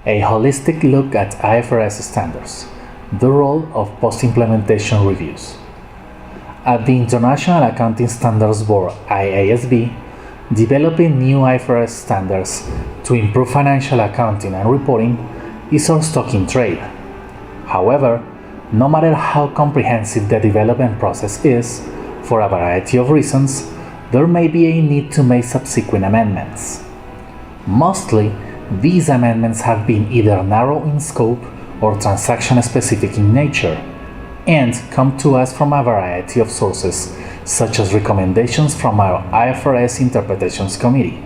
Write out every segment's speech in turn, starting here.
A holistic look at IFRS standards, the role of post-implementation reviews. At the International Accounting Standards Board (IASB), developing new IFRS standards to improve financial accounting and reporting is our stock in trade. However, no matter how comprehensive the development process is, for a variety of reasons, there may be a need to make subsequent amendments. Mostly, these amendments have been either narrow in scope or transaction-specific in nature, and come to us from a variety of sources, such as recommendations from our IFRS Interpretations Committee.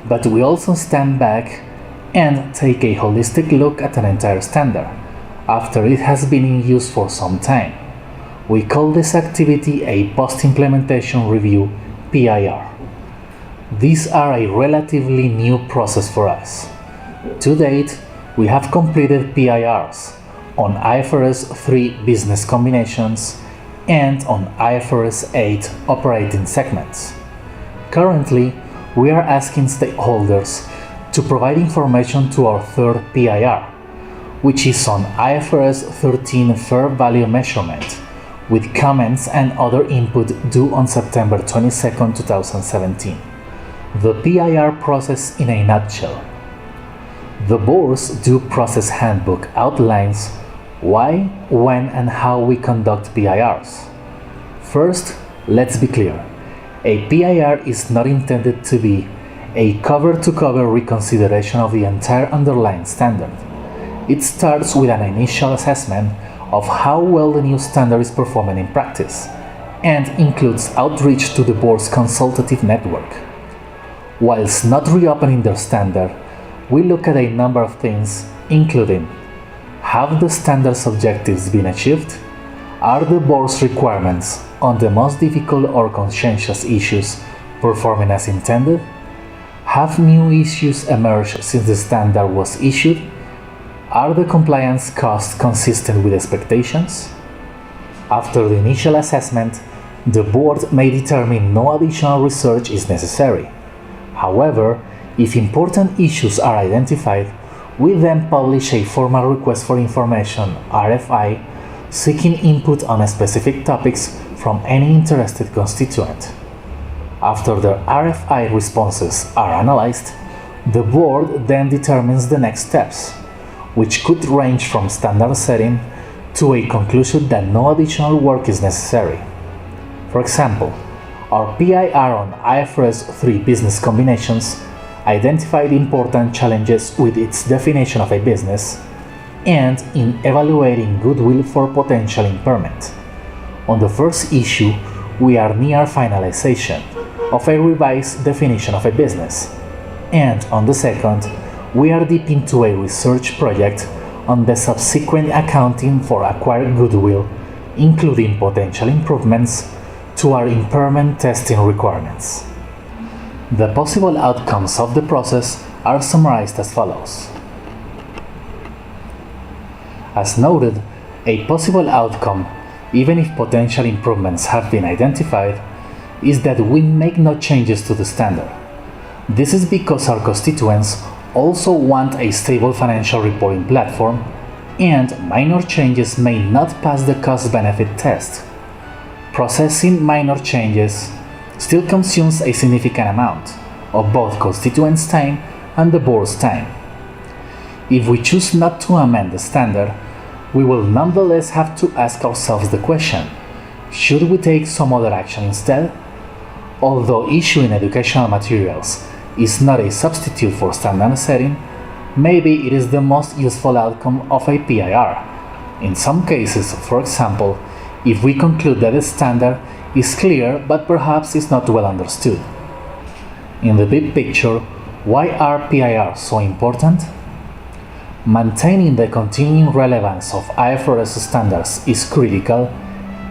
But we also stand back and take a holistic look at an entire standard, after it has been in use for some time. We call this activity a post-implementation review (PIR). These are a relatively new process for us. To date, we have completed PIRs on IFRS 3 business combinations and on IFRS 8 operating segments. Currently, we are asking stakeholders to provide information to our third PIR, which is on IFRS 13 fair value measurement, with comments and other input due on September 22, 2017. The PIR process in a nutshell. The board's due process handbook outlines why, when, and how we conduct PIRs. First, let's be clear. A PIR is not intended to be a cover-to-cover reconsideration of the entire underlying standard. It starts with an initial assessment of how well the new standard is performing in practice, and includes outreach to the board's consultative network. Whilst not reopening their standard, we look at a number of things, including: have the standard's objectives been achieved? Are the board's requirements on the most difficult or conscientious issues performing as intended? Have new issues emerged since the standard was issued? Are the compliance costs consistent with expectations? After the initial assessment, the board may determine no additional research is necessary. However, if important issues are identified, we then publish a formal request for information (RFI) seeking input on specific topics from any interested constituent. After the RFI responses are analyzed, the board then determines the next steps, which could range from standard setting to a conclusion that no additional work is necessary. For example, our PIR on IFRS 3 business combinations identified important challenges with its definition of a business and in evaluating goodwill for potential impairment. On the first issue, we are near finalization of a revised definition of a business, and on the second, we are deep into a research project on the subsequent accounting for acquired goodwill, including potential improvements to our impairment testing requirements. The possible outcomes of the process are summarized as follows. As noted, a possible outcome, even if potential improvements have been identified, is that we make no changes to the standard. This is because our constituents also want a stable financial reporting platform, and minor changes may not pass the cost-benefit test. Processing minor changes still consumes a significant amount of both constituents' time and the board's time. If we choose not to amend the standard, we will nonetheless have to ask ourselves the question: should we take some other action instead? Although issuing educational materials is not a substitute for standard setting, maybe it is the most useful outcome of a PIR. In some cases, for example, if we conclude that the standard is clear but perhaps is not well understood. In the big picture, why are PIRs so important? Maintaining the continuing relevance of IFRS standards is critical,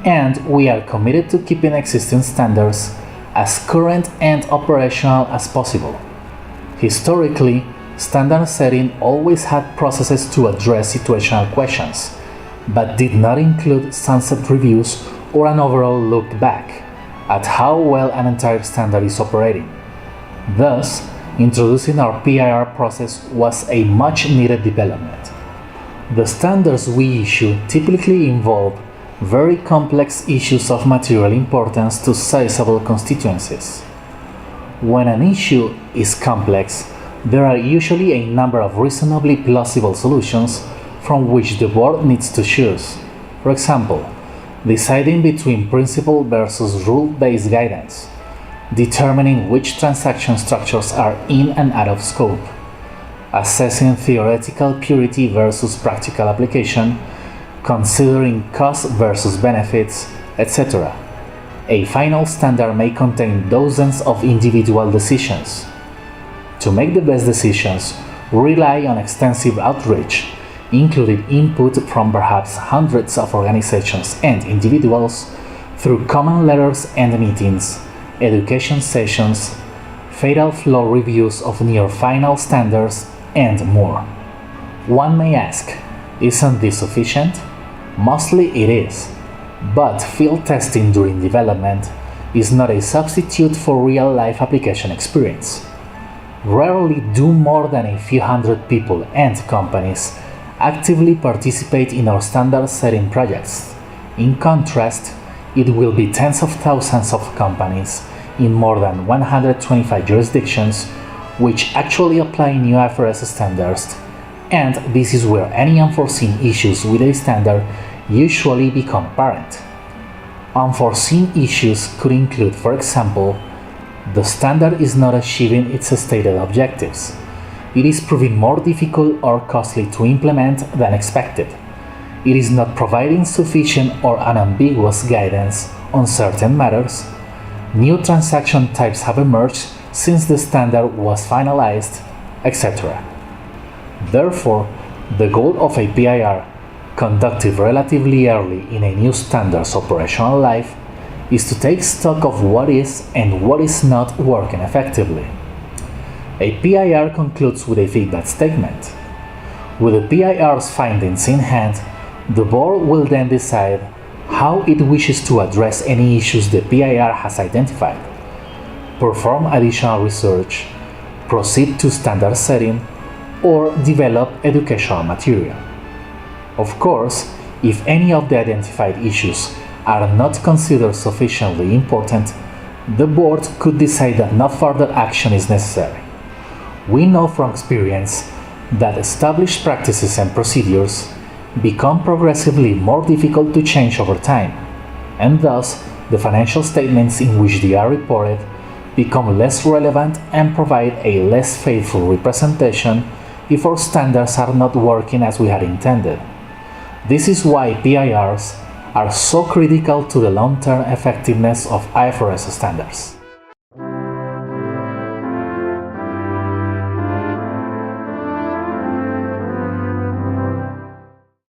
and we are committed to keeping existing standards as current and operational as possible. Historically, standard setting always had processes to address situational questions, but did not include sunset reviews or an overall look back at how well an entire standard is operating. Thus, introducing our PIR process was a much needed development. The standards we issue typically involve very complex issues of material importance to sizable constituencies. When an issue is complex, there are usually a number of reasonably plausible solutions from which the board needs to choose. For example, deciding between principle versus rule-based guidance, determining which transaction structures are in and out of scope, assessing theoretical purity versus practical application, considering cost versus benefits, etc. A final standard may contain dozens of individual decisions. To make the best decisions, rely on extensive outreach, including input from perhaps hundreds of organizations and individuals through common letters and meetings, education sessions, fatal flaw reviews of near final standards, and more. One may ask, isn't this sufficient? Mostly it is, but field testing during development is not a substitute for real-life application experience. Rarely do more than a few hundred people and companies actively participate in our standard-setting projects. In contrast, it will be tens of thousands of companies in more than 125 jurisdictions which actually apply new IFRS standards, and this is where any unforeseen issues with a standard usually become apparent. Unforeseen issues could include, for example, the standard is not achieving its stated objectives. It is proving more difficult or costly to implement than expected. It is not providing sufficient or unambiguous guidance on certain matters. New transaction types have emerged since the standard was finalized, etc. Therefore, the goal of a PIR, conducted relatively early in a new standard's operational life, is to take stock of what is and what is not working effectively. A PIR concludes with a feedback statement. With the PIR's findings in hand, the board will then decide how it wishes to address any issues the PIR has identified, perform additional research, proceed to standard setting, or develop educational material. Of course, if any of the identified issues are not considered sufficiently important, the board could decide that no further action is necessary. We know from experience that established practices and procedures become progressively more difficult to change over time, and thus the financial statements in which they are reported become less relevant and provide a less faithful representation if our standards are not working as we had intended. This is why PIRs are so critical to the long-term effectiveness of IFRS standards.